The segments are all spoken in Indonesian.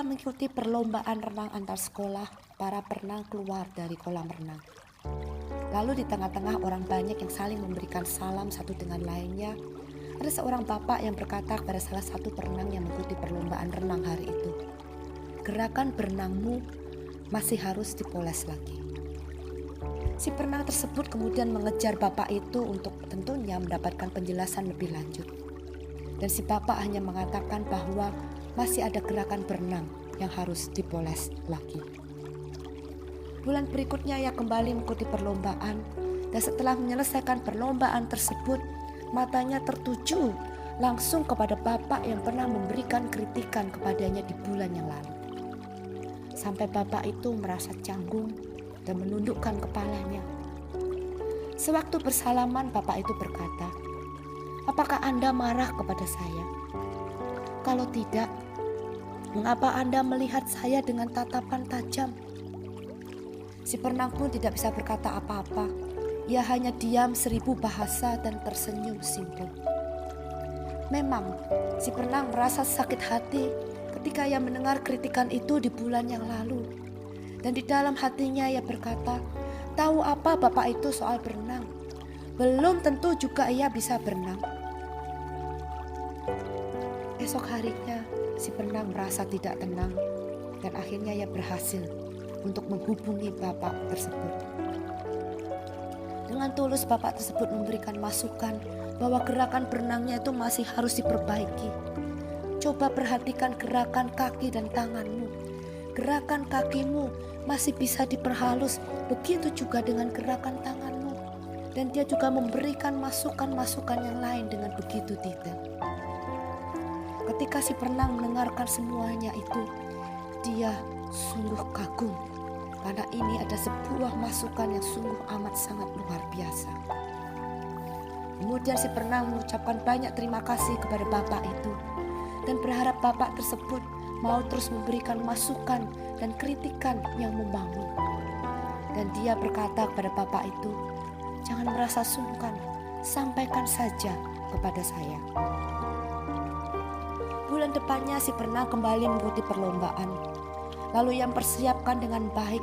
Setelah mengikuti perlombaan renang antar sekolah, para perenang keluar dari kolam renang. Lalu di tengah-tengah orang banyak yang saling memberikan salam satu dengan lainnya, ada seorang bapak yang berkata kepada salah satu perenang yang mengikuti perlombaan renang hari itu, "Gerakan berenangmu masih harus dipoles lagi." Si perenang tersebut kemudian mengejar bapak itu untuk tentunya mendapatkan penjelasan lebih lanjut. Dan si bapak hanya mengatakan bahwa masih ada gerakan berenang yang harus dipoles lagi. Bulan berikutnya ia kembali mengikuti perlombaan, dan setelah menyelesaikan perlombaan tersebut, matanya tertuju langsung kepada bapak yang pernah memberikan kritikan kepadanya di bulan yang lalu. Sampai bapak itu merasa canggung dan menundukkan kepalanya. Sewaktu bersalaman, bapak itu berkata, "Apakah Anda marah kepada saya? Kalau tidak, mengapa Anda melihat saya dengan tatapan tajam?" Si perenang pun tidak bisa berkata apa-apa. Ia hanya diam 1000 bahasa dan tersenyum simpul. Memang, si perenang merasa sakit hati ketika ia mendengar kritikan itu di bulan yang lalu. Dan di dalam hatinya ia berkata, "Tahu apa bapak itu soal berenang? Belum tentu juga ia bisa berenang." Esok harinya, si perenang merasa tidak tenang dan akhirnya ia berhasil untuk menghubungi bapak tersebut. Dengan tulus bapak tersebut memberikan masukan bahwa gerakan berenangnya itu masih harus diperbaiki. Coba perhatikan gerakan kaki dan tanganmu. Gerakan kakimu masih bisa diperhalus, begitu juga dengan gerakan tanganmu. Dan dia juga memberikan masukan-masukan yang lain dengan begitu detail. Ketika si perenang mendengarkan semuanya itu, dia sungguh kagum karena ini ada sebuah masukan yang sungguh amat sangat luar biasa. Kemudian si perenang mengucapkan banyak terima kasih kepada bapak itu dan berharap bapak tersebut mau terus memberikan masukan dan kritikan yang membangun. Dan dia berkata kepada bapak itu, "Jangan merasa sungkan, sampaikan saja kepada saya." Bulan depannya si perenang kembali mengikuti perlombaan. Lalu ia mempersiapkan dengan baik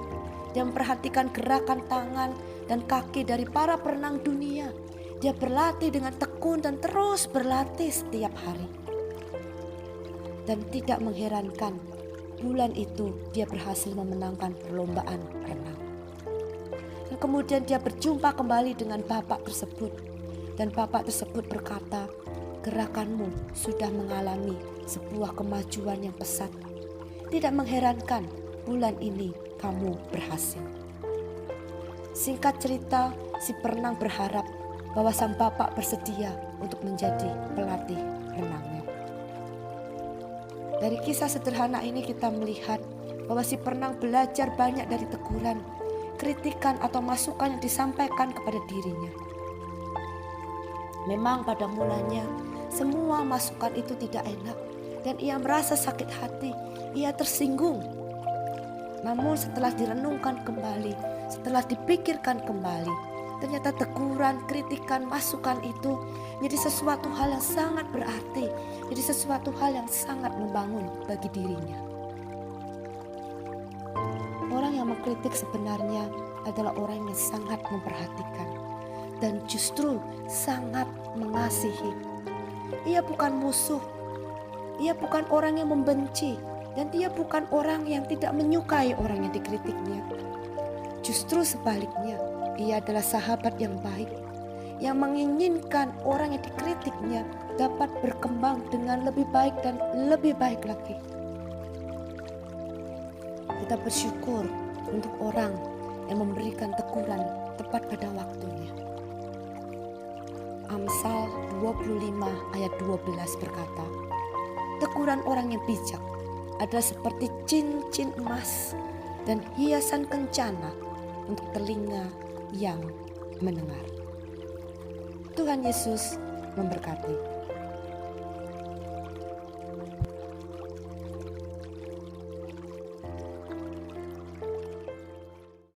dan memperhatikan gerakan tangan dan kaki dari para perenang dunia. Dia berlatih dengan tekun dan terus berlatih setiap hari. Dan tidak mengherankan, bulan itu dia berhasil memenangkan perlombaan renang. Dan kemudian dia berjumpa kembali dengan bapak tersebut. Dan bapak tersebut berkata, "Gerakanmu sudah mengalami sebuah kemajuan yang pesat. Tidak mengherankan, bulan ini kamu berhasil." Singkat cerita, si perenang berharap bahwa sang bapak bersedia untuk menjadi pelatih renangnya. Dari kisah sederhana ini kita melihat bahwa si perenang belajar banyak dari teguran, kritikan atau masukan yang disampaikan kepada dirinya. Memang pada mulanya semua masukan itu tidak enak dan ia merasa sakit hati, ia tersinggung. Namun setelah direnungkan kembali, setelah dipikirkan kembali, ternyata teguran, kritikan, masukan itu menjadi sesuatu hal yang sangat berarti, jadi sesuatu hal yang sangat membangun bagi dirinya. Orang yang mengkritik sebenarnya adalah orang yang sangat memperhatikan dan justru sangat mengasihi. Ia bukan musuh, ia bukan orang yang membenci, dan dia bukan orang yang tidak menyukai orang yang dikritiknya. Justru sebaliknya, ia adalah sahabat yang baik, yang menginginkan orang yang dikritiknya dapat berkembang dengan lebih baik dan lebih baik lagi. Kita bersyukur untuk orang yang memberikan teguran tepat pada waktunya. Amsal 25 ayat 12 berkata, "Teguran orang yang bijak adalah seperti cincin emas dan hiasan kencana untuk telinga yang mendengar." Tuhan Yesus memberkati.